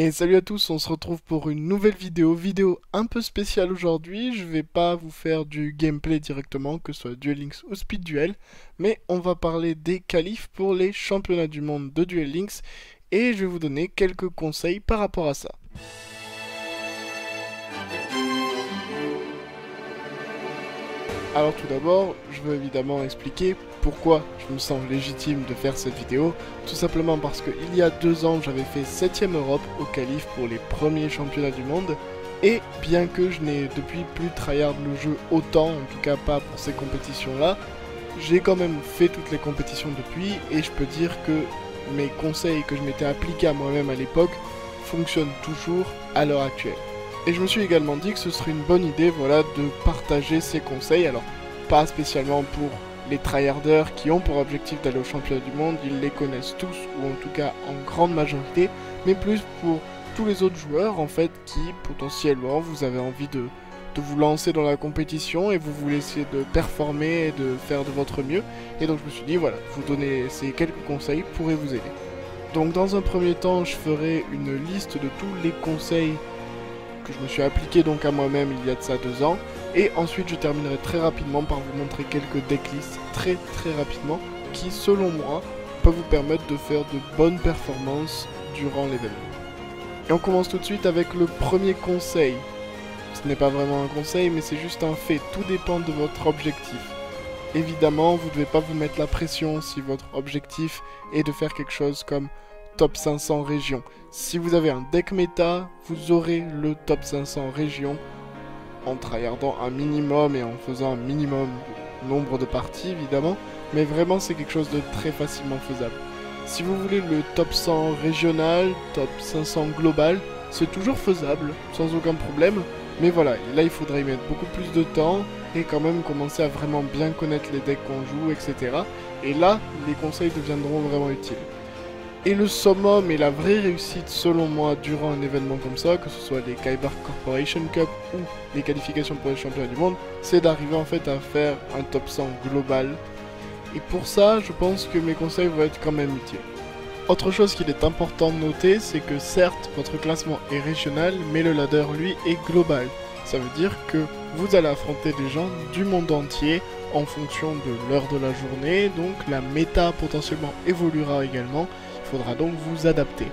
Et salut à tous, on se retrouve pour une nouvelle vidéo un peu spéciale aujourd'hui. Je vais pas vous faire du gameplay directement, que ce soit Duel Links ou Speed Duel, mais on va parler des qualifs pour les championnats du monde de Duel Links et je vais vous donner quelques conseils par rapport à ça. Alors tout d'abord, je veux évidemment expliquer pourquoi je me sens légitime de faire cette vidéo. Tout simplement parce qu'il y a 2 ans, j'avais fait 7ème Europe au qualif pour les premiers championnats du monde. Et bien que je n'ai depuis plus tryhard le jeu autant, en tout cas pas pour ces compétitions-là, j'ai quand même fait toutes les compétitions depuis et je peux dire que mes conseils que je m'étais appliqués à moi-même à l'époque fonctionnent toujours à l'heure actuelle. Et je me suis également dit que ce serait une bonne idée, voilà, de partager ces conseils. Alors, pas spécialement pour les tryharders qui ont pour objectif d'aller au championnat du monde, ils les connaissent tous, ou en tout cas en grande majorité, mais plus pour tous les autres joueurs, en fait, qui, potentiellement, vous avez envie de vous lancer dans la compétition et vous voulez essayer de performer et de faire de votre mieux. Et donc, je me suis dit, voilà, vous donner ces quelques conseils pourraient vous aider. Donc, dans un premier temps, je ferai une liste de tous les conseils que je me suis appliqué donc à moi-même il y a de ça 2 ans, et ensuite je terminerai très rapidement par vous montrer quelques decklists très rapidement qui selon moi peuvent vous permettre de faire de bonnes performances durant l'événement. Et on commence tout de suite avec le premier conseil. Ce n'est pas vraiment un conseil mais c'est juste un fait, tout dépend de votre objectif. Évidemment vous ne devez pas vous mettre la pression si votre objectif est de faire quelque chose comme top 500 régions. Si vous avez un deck méta, vous aurez le top 500 régions en tryhardant un minimum et en faisant un minimum nombre de parties évidemment, mais vraiment c'est quelque chose de très facilement faisable. Si vous voulez le top 100 régional, top 500 global, c'est toujours faisable, sans aucun problème, mais voilà, là il faudrait y mettre beaucoup plus de temps et quand même commencer à vraiment bien connaître les decks qu'on joue, etc. Et là, les conseils deviendront vraiment utiles. Et le summum et la vraie réussite selon moi durant un événement comme ça, que ce soit les Kyber Corporation Cup ou les qualifications pour les championnats du monde, c'est d'arriver en fait à faire un top 100 global. Et pour ça, je pense que mes conseils vont être quand même utiles. Autre chose qu'il est important de noter, c'est que certes, votre classement est régional, mais le ladder lui est global. Ça veut dire que vous allez affronter des gens du monde entier en fonction de l'heure de la journée, donc la méta potentiellement évoluera également. Il faudra donc vous adapter.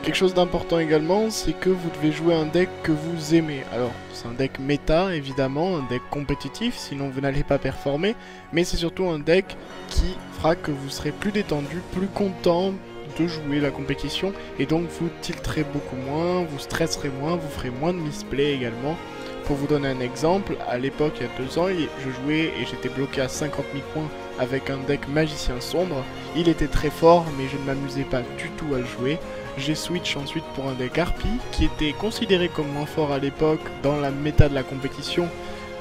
Quelque chose d'important également, c'est que vous devez jouer un deck que vous aimez. Alors, c'est un deck méta, évidemment, un deck compétitif, sinon vous n'allez pas performer, mais c'est surtout un deck qui fera que vous serez plus détendu, plus content de jouer la compétition, et donc vous tilterez beaucoup moins, vous stresserez moins, vous ferez moins de misplay également. Pour vous donner un exemple, à l'époque, il y a 2 ans, je jouais et j'étais bloqué à 50 000 points avec un deck magicien sombre. Il était très fort, mais je ne m'amusais pas du tout à le jouer. J'ai switch ensuite pour un deck Harpie, qui était considéré comme moins fort à l'époque dans la méta de la compétition,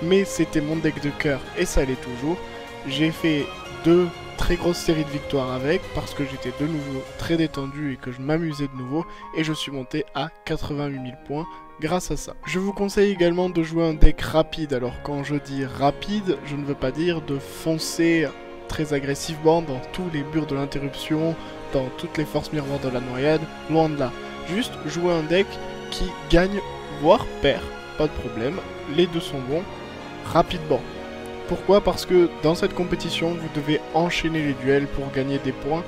mais c'était mon deck de cœur et ça l'est toujours. J'ai fait 2 très grosses séries de victoires avec, parce que j'étais de nouveau très détendu et que je m'amusais de nouveau, et je suis monté à 88 000 points grâce à ça. Je vous conseille également de jouer un deck rapide. Alors quand je dis rapide, je ne veux pas dire de foncer très agressivement dans tous les murs de l'interruption, dans toutes les forces miroirs de la noyade, loin de là. Juste jouer un deck qui gagne, voire perd, pas de problème, les deux sont bons, rapidement. Pourquoi? Parce que dans cette compétition, vous devez enchaîner les duels pour gagner des points,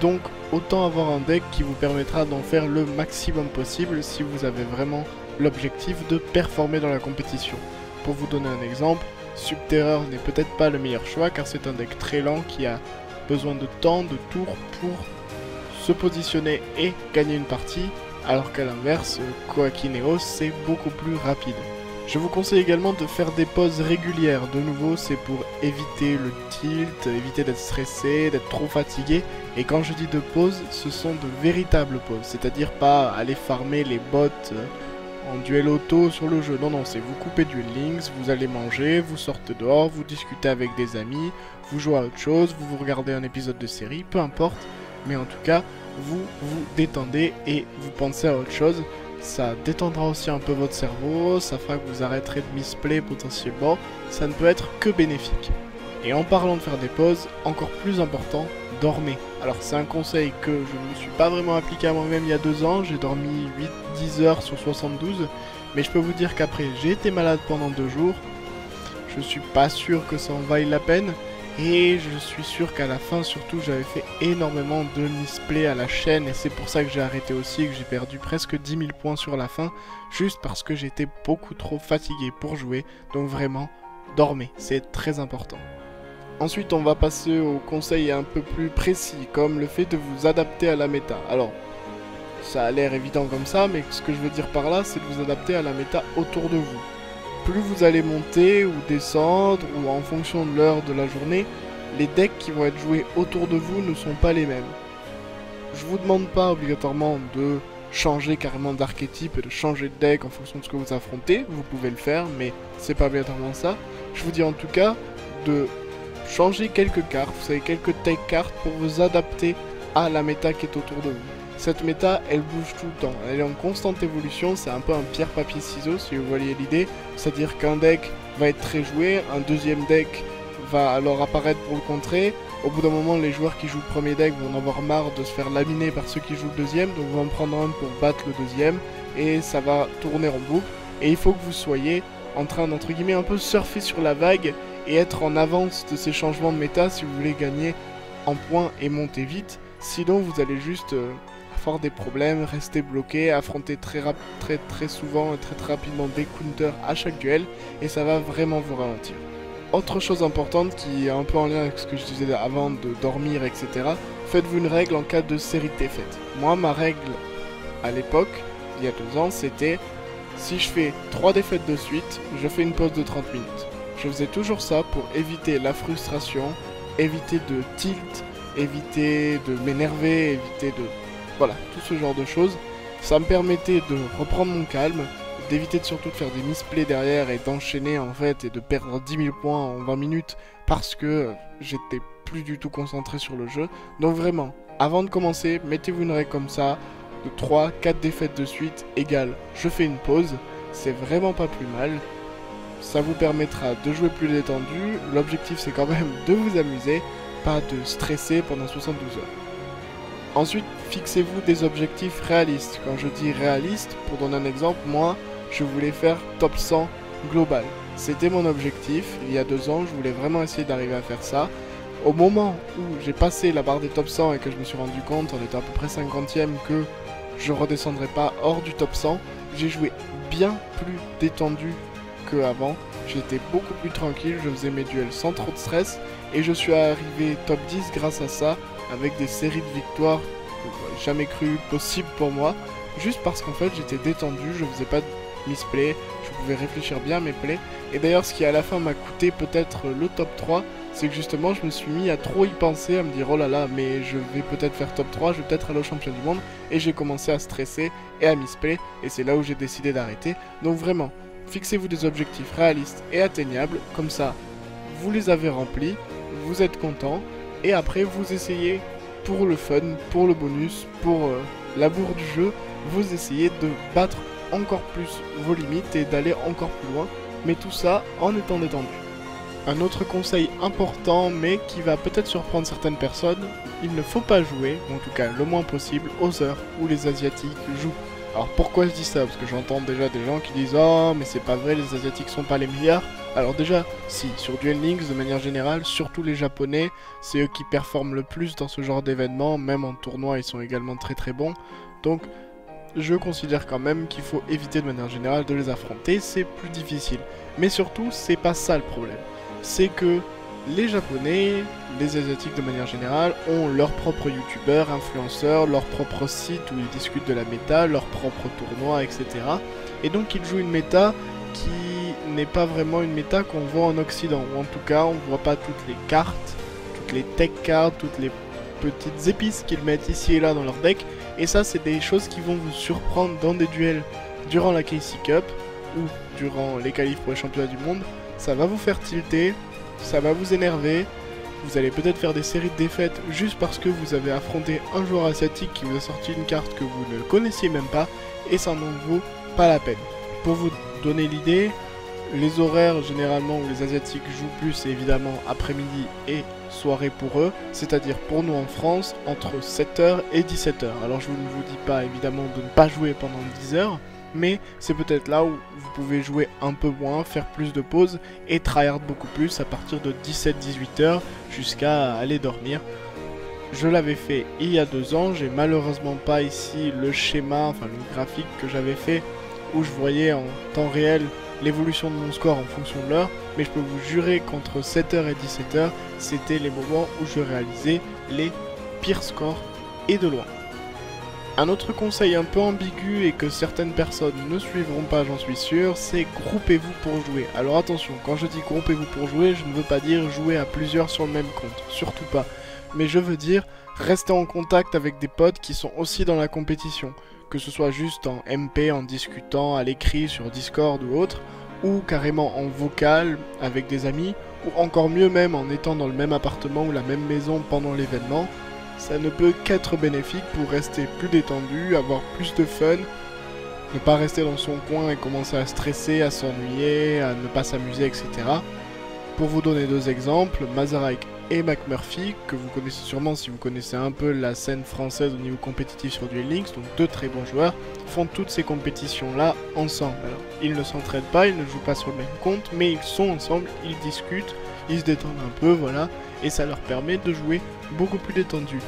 donc autant avoir un deck qui vous permettra d'en faire le maximum possible si vous avez vraiment l'objectif de performer dans la compétition. Pour vous donner un exemple, Subterror n'est peut-être pas le meilleur choix car c'est un deck très lent qui a besoin de temps, de tours pour se positionner et gagner une partie, alors qu'à l'inverse, Koakineos c'est beaucoup plus rapide. Je vous conseille également de faire des pauses régulières. De nouveau, c'est pour éviter le tilt, éviter d'être stressé, d'être trop fatigué. Et quand je dis de pauses, ce sont de véritables pauses. C'est-à-dire pas aller farmer les bots en duel auto sur le jeu. Non, non, c'est vous coupez Duel Links, vous allez manger, vous sortez dehors, vous discutez avec des amis, vous jouez à autre chose, vous regardez un épisode de série, peu importe. Mais en tout cas, vous vous détendez et vous pensez à autre chose. Ça détendra aussi un peu votre cerveau, ça fera que vous arrêterez de misplay potentiellement, ça ne peut être que bénéfique. Et en parlant de faire des pauses, encore plus important, dormez. Alors c'est un conseil que je ne me suis pas vraiment appliqué à moi-même il y a 2 ans, j'ai dormi 8-10 heures sur 72, mais je peux vous dire qu'après j'ai été malade pendant 2 jours, je suis pas sûr que ça en vaille la peine, et je suis sûr qu'à la fin surtout j'avais fait énormément de misplays à la chaîne, et c'est pour ça que j'ai arrêté aussi, que j'ai perdu presque 10 000 points sur la fin, juste parce que j'étais beaucoup trop fatigué pour jouer, donc vraiment, dormez, c'est très important. Ensuite, on va passer aux conseils un peu plus précis, comme le fait de vous adapter à la méta. Alors, ça a l'air évident comme ça, mais ce que je veux dire par là, c'est de vous adapter à la méta autour de vous. Plus vous allez monter ou descendre, ou en fonction de l'heure de la journée, les decks qui vont être joués autour de vous ne sont pas les mêmes. Je vous demande pas obligatoirement de changer carrément d'archétype et de changer de deck en fonction de ce que vous affrontez, vous pouvez le faire, mais c'est pas obligatoirement ça. Je vous dis en tout cas de changer quelques cartes, vous savez, quelques tech cartes pour vous adapter à la méta qui est autour de vous. Cette méta, elle bouge tout le temps, elle est en constante évolution, c'est un peu un pierre-papier-ciseau si vous voyez l'idée, c'est-à-dire qu'un deck va être très joué, un deuxième deck va alors apparaître pour le contrer, au bout d'un moment les joueurs qui jouent le premier deck vont en avoir marre de se faire laminer par ceux qui jouent le deuxième, donc vont en prendre un pour battre le deuxième, et ça va tourner en boucle, et il faut que vous soyez en train d'entre guillemets un peu surfer sur la vague, et être en avance de ces changements de méta si vous voulez gagner en points et monter vite, sinon vous allez juste avoir des problèmes, rester bloqué, affronter très souvent et très rapidement des counters à chaque duel, et ça va vraiment vous ralentir. Autre chose importante qui est un peu en lien avec ce que je disais avant de dormir, etc. Faites-vous une règle en cas de série de défaites. Moi, ma règle à l'époque, il y a 2 ans, c'était si je fais 3 défaites de suite, je fais une pause de 30 minutes. Je faisais toujours ça pour éviter la frustration, éviter de tilt, éviter de m'énerver, éviter de... Voilà, tout ce genre de choses. Ça me permettait de reprendre mon calme, d'éviter surtout de faire des misplays derrière et d'enchaîner en fait et de perdre 10 000 points en 20 minutes parce que j'étais plus du tout concentré sur le jeu. Donc vraiment, avant de commencer, mettez-vous une règle comme ça, de 3-4 défaites de suite égale je fais une pause, c'est vraiment pas plus mal. Ça vous permettra de jouer plus détendu, l'objectif c'est quand même de vous amuser, pas de stresser pendant 72 heures. Ensuite, fixez-vous des objectifs réalistes. Quand je dis réaliste, pour donner un exemple, moi, je voulais faire top 100 global. C'était mon objectif, il y a 2 ans, je voulais vraiment essayer d'arriver à faire ça. Au moment où j'ai passé la barre des top 100 et que je me suis rendu compte, on était à peu près 50e, que je redescendrais pas hors du top 100, j'ai joué bien plus détendu qu'avant. J'étais beaucoup plus tranquille, je faisais mes duels sans trop de stress, et je suis arrivé top 10 grâce à ça, avec des séries de victoires que j'aurais jamais cru possible pour moi, juste parce qu'en fait j'étais détendu, je faisais pas de misplay, je pouvais réfléchir bien à mes plays, et d'ailleurs ce qui à la fin m'a coûté peut-être le top 3, c'est que justement je me suis mis à trop y penser, à me dire oh là là mais je vais peut-être faire top 3, je vais peut-être aller au champion du monde, et j'ai commencé à stresser et à misplay, et c'est là où j'ai décidé d'arrêter. Donc vraiment, fixez-vous des objectifs réalistes et atteignables, comme ça vous les avez remplis, vous êtes content, et après vous essayez pour le fun, pour le bonus, pour l'amour du jeu, vous essayez de battre encore plus vos limites et d'aller encore plus loin, mais tout ça en étant détendu. Un autre conseil important, mais qui va peut-être surprendre certaines personnes, il ne faut pas jouer, ou en tout cas le moins possible, aux heures où les Asiatiques jouent. Alors pourquoi je dis ça? Parce que j'entends déjà des gens qui disent « Oh, mais c'est pas vrai, les Asiatiques sont pas les meilleurs ». Alors déjà, si, sur Duel Links, de manière générale, surtout les Japonais, c'est eux qui performent le plus dans ce genre d'événements, même en tournoi, ils sont également très bons. Donc, je considère quand même qu'il faut éviter de manière générale de les affronter, c'est plus difficile. Mais surtout, c'est pas ça le problème. C'est que les Japonais, les Asiatiques de manière générale, ont leurs propres youtubeurs, influenceurs, leur propre site où ils discutent de la méta, leurs propres tournois, etc. Et donc ils jouent une méta qui n'est pas vraiment une méta qu'on voit en Occident, ou en tout cas on ne voit pas toutes les cartes, toutes les tech cards, toutes les petites épices qu'ils mettent ici et là dans leur deck, et ça c'est des choses qui vont vous surprendre dans des duels durant la KC Cup, ou durant les qualifs pour les championnats du monde. Ça va vous faire tilter, ça va vous énerver, vous allez peut-être faire des séries de défaites juste parce que vous avez affronté un joueur asiatique qui vous a sorti une carte que vous ne connaissiez même pas, et ça n'en vaut pas la peine. Pour vous donner l'idée, Les horaires généralement où les asiatiques jouent plus, c'est évidemment après-midi et soirée pour eux, c'est-à-dire pour nous en France entre 7h et 17h. Alors je ne vous dis pas évidemment de ne pas jouer pendant 10 heures, mais c'est peut-être là où vous pouvez jouer un peu moins, faire plus de pauses et tryhard beaucoup plus à partir de 17-18h jusqu'à aller dormir. Je l'avais fait il y a 2 ans, j'ai malheureusement pas ici le schéma, enfin le graphique que j'avais fait où je voyais en temps réel l'évolution de mon score en fonction de l'heure, mais je peux vous jurer qu'entre 7h et 17h, c'était les moments où je réalisais les pires scores et de loin. Un autre conseil un peu ambigu et que certaines personnes ne suivront pas, j'en suis sûr, c'est groupez-vous pour jouer. Alors attention, quand je dis groupez-vous pour jouer, je ne veux pas dire jouer à plusieurs sur le même compte, surtout pas. Mais je veux dire rester en contact avec des potes qui sont aussi dans la compétition, que ce soit juste en MP, en discutant, à l'écrit, sur Discord ou autre, ou carrément en vocal avec des amis, ou encore mieux même en étant dans le même appartement ou la même maison pendant l'événement. Ça ne peut qu'être bénéfique pour rester plus détendu, avoir plus de fun, ne pas rester dans son coin et commencer à stresser, à s'ennuyer, à ne pas s'amuser, etc. Pour vous donner 2 exemples, Mazarek et McMurphy, que vous connaissez sûrement si vous connaissez un peu la scène française au niveau compétitif sur Duel Links, donc 2 très bons joueurs, font toutes ces compétitions-là ensemble. Alors, ils ne s'entraident pas, ils ne jouent pas sur le même compte, mais ils sont ensemble, ils discutent, ils se détendent un peu, voilà, et ça leur permet de jouer beaucoup plus détendu.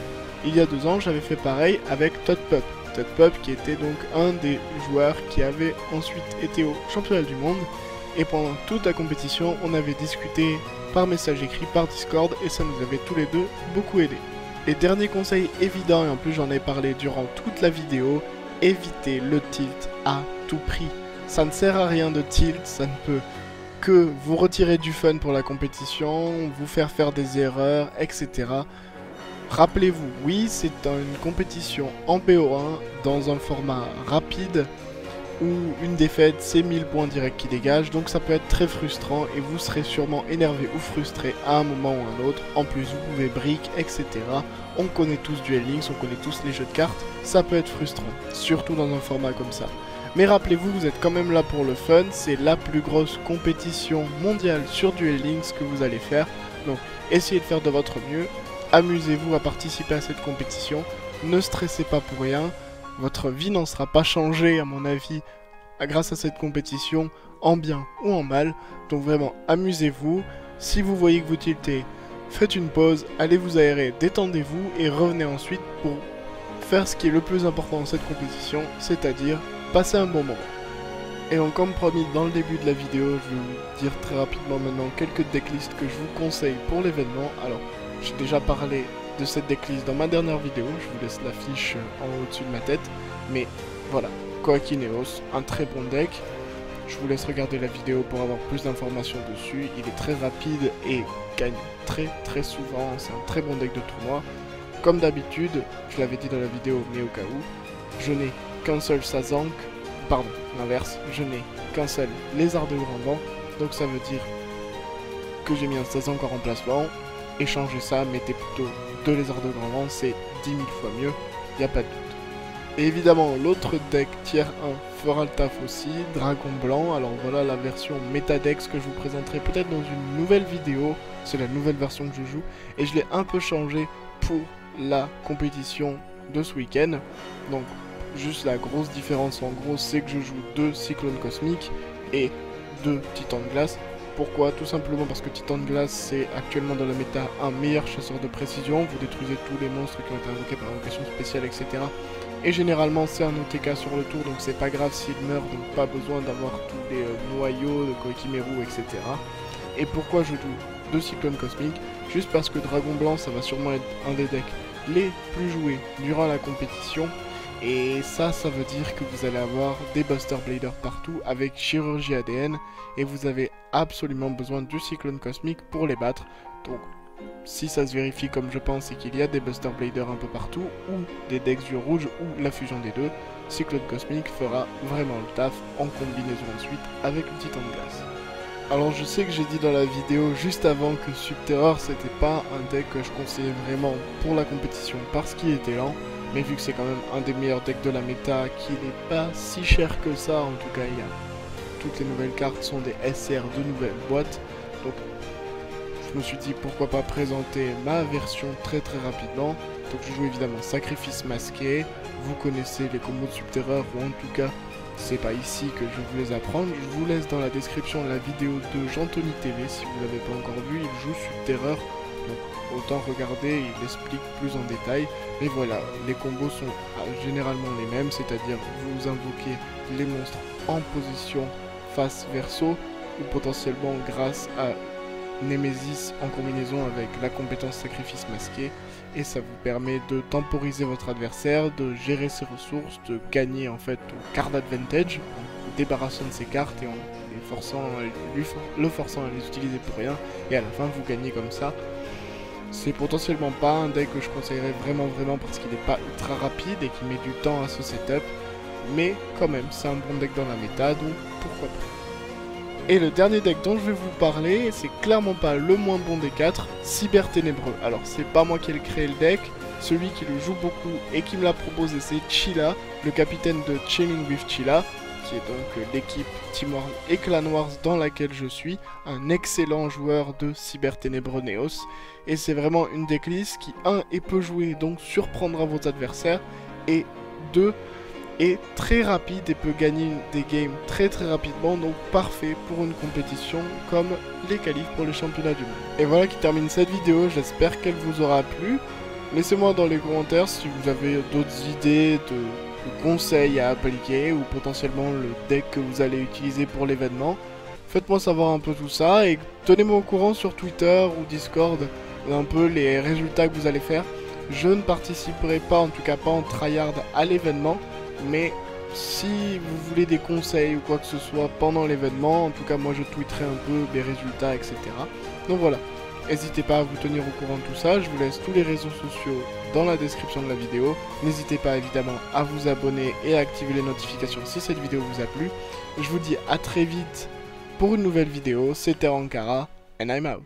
Il y a 2 ans, j'avais fait pareil avec Todd Pup. Todd Pup qui était donc un des joueurs qui avait ensuite été au championnat du monde, et pendant toute la compétition, on avait discuté par message écrit, par Discord, et ça nous avait tous les deux beaucoup aidé. Et dernier conseil évident, et en plus j'en ai parlé durant toute la vidéo, évitez le tilt à tout prix. Ça ne sert à rien de tilt, ça ne peut que vous retirer du fun pour la compétition, vous faire des erreurs, etc. Rappelez-vous, oui, c'est une compétition en BO1 dans un format rapide où une défaite c'est 1000 points directs qui dégagent, donc ça peut être très frustrant et vous serez sûrement énervé ou frustré à un moment ou un autre. En plus vous pouvez brick, etc. On connaît tous Duel Links, on connaît tous les jeux de cartes, ça peut être frustrant, surtout dans un format comme ça. Mais rappelez-vous, vous êtes quand même là pour le fun, c'est la plus grosse compétition mondiale sur Duel Links que vous allez faire, donc essayez de faire de votre mieux, amusez-vous à participer à cette compétition, ne stressez pas pour rien. Votre vie n'en sera pas changée, à mon avis, grâce à cette compétition, en bien ou en mal. Donc vraiment, amusez-vous. Si vous voyez que vous tiltez, faites une pause, allez vous aérer, détendez-vous et revenez ensuite pour faire ce qui est le plus important dans cette compétition, c'est-à-dire passer un bon moment. Et donc comme promis dans le début de la vidéo, je vais vous dire très rapidement maintenant quelques decklists que je vous conseille pour l'événement. Alors, j'ai déjà parlé de cette decklist dans ma dernière vidéo, je vous laisse l'affiche en haut au-dessus de ma tête, mais voilà, Koakineos, un très bon deck, je vous laisse regarder la vidéo pour avoir plus d'informations dessus, il est très rapide et gagne très souvent, c'est un très bon deck de tournoi. Comme d'habitude, je l'avais dit dans la vidéo, mais au cas où, je n'ai qu'un seul Sazank, pardon, l'inverse, je n'ai qu'un seul Lézard de Grand Vent, donc ça veut dire que j'ai mis un Sazank en remplacement, et changez ça, mettez plutôt 2 lézards de grand vent, c'est 10 000 fois mieux, y a pas de doute. Et évidemment, l'autre deck tier 1 fera le taf aussi, Dragon Blanc, alors voilà la version Métadex que je vous présenterai peut-être dans une nouvelle vidéo, c'est la nouvelle version que je joue, et je l'ai un peu changé pour la compétition de ce week-end, donc juste la grosse différence en gros, c'est que je joue 2 Cyclones Cosmiques et 2 Titans de Glace. Pourquoi? Tout simplement parce que Titan de Glace c'est actuellement dans la méta un meilleur chasseur de précision, vous détruisez tous les monstres qui ont été invoqués par invocation spéciale, etc. Et généralement c'est un OTK sur le tour, donc c'est pas grave s'il meurt, donc pas besoin d'avoir tous les noyaux de Koikimeru, etc. Et pourquoi je joue 2 Cyclones Cosmiques? Juste parce que Dragon Blanc ça va sûrement être un des decks les plus joués durant la compétition. Et ça veut dire que vous allez avoir des Buster Bladers partout avec Chirurgie ADN et vous avez absolument besoin du Cyclone Cosmique pour les battre. Donc si ça se vérifie comme je pense et qu'il y a des Buster Bladers un peu partout ou des decks yeux rouges ou la fusion des deux, Cyclone Cosmique fera vraiment le taf en combinaison ensuite avec le Titan de Glace. Alors je sais que j'ai dit dans la vidéo juste avant que Subterror c'était pas un deck que je conseillais vraiment pour la compétition parce qu'il était lent. Mais vu que c'est quand même un des meilleurs decks de la méta, qui n'est pas si cher que ça, en tout cas il y a toutes les nouvelles cartes sont des SR de nouvelles boîtes. Donc je me suis dit pourquoi pas présenter ma version très rapidement. Donc je joue évidemment Sacrifice Masqué, vous connaissez les combos de Subterreur, ou en tout cas c'est pas ici que je vous les apprendre. Je vous laisse dans la description la vidéo de Jean-Tony TV si vous l'avez pas encore vu, il joue Subterreur, donc autant regarder, il explique plus en détail. Mais voilà, les combos sont généralement les mêmes, c'est-à-dire vous invoquez les monstres en position face verso, ou potentiellement grâce à Némésis en combinaison avec la compétence Sacrifice Masqué, et ça vous permet de temporiser votre adversaire, de gérer ses ressources, de gagner en fait au card advantage en débarrassant de ses cartes et en le forçant à les utiliser pour rien, et à la fin vous gagnez comme ça. C'est potentiellement pas un deck que je conseillerais vraiment parce qu'il n'est pas ultra rapide et qu'il met du temps à se setup, mais quand même c'est un bon deck dans la méta, donc pourquoi pas. Et le dernier deck dont je vais vous parler, c'est clairement pas le moins bon des 4, Cyber Ténébreux. Alors c'est pas moi qui ai créé le deck, celui qui le joue beaucoup et qui me l'a proposé c'est Chilla, le capitaine de Chilling with Chilla, qui est donc l'équipe Team Wars et Clan Wars dans laquelle je suis, un excellent joueur de Cyber Ténébreux Neos. Et c'est vraiment une decklist qui, 1, est peu jouée, donc surprendra vos adversaires, et 2, est très rapide et peut gagner des games très rapidement, donc parfait pour une compétition comme les qualifs pour les championnats du monde. Et voilà qui termine cette vidéo, j'espère qu'elle vous aura plu. Laissez-moi dans les commentaires si vous avez d'autres idées de conseils à appliquer, ou potentiellement le deck que vous allez utiliser pour l'événement. Faites-moi savoir un peu tout ça, et tenez-moi au courant sur Twitter ou Discord un peu les résultats que vous allez faire. Je ne participerai pas, en tout cas pas en tryhard à l'événement, mais si vous voulez des conseils ou quoi que ce soit pendant l'événement, en tout cas moi je tweeterai un peu les résultats, etc. Donc voilà, n'hésitez pas à vous tenir au courant de tout ça, je vous laisse tous les réseaux sociaux dans la description de la vidéo. N'hésitez pas évidemment à vous abonner et à activer les notifications si cette vidéo vous a plu. Je vous dis à très vite pour une nouvelle vidéo, c'était Rankara, and I'm out.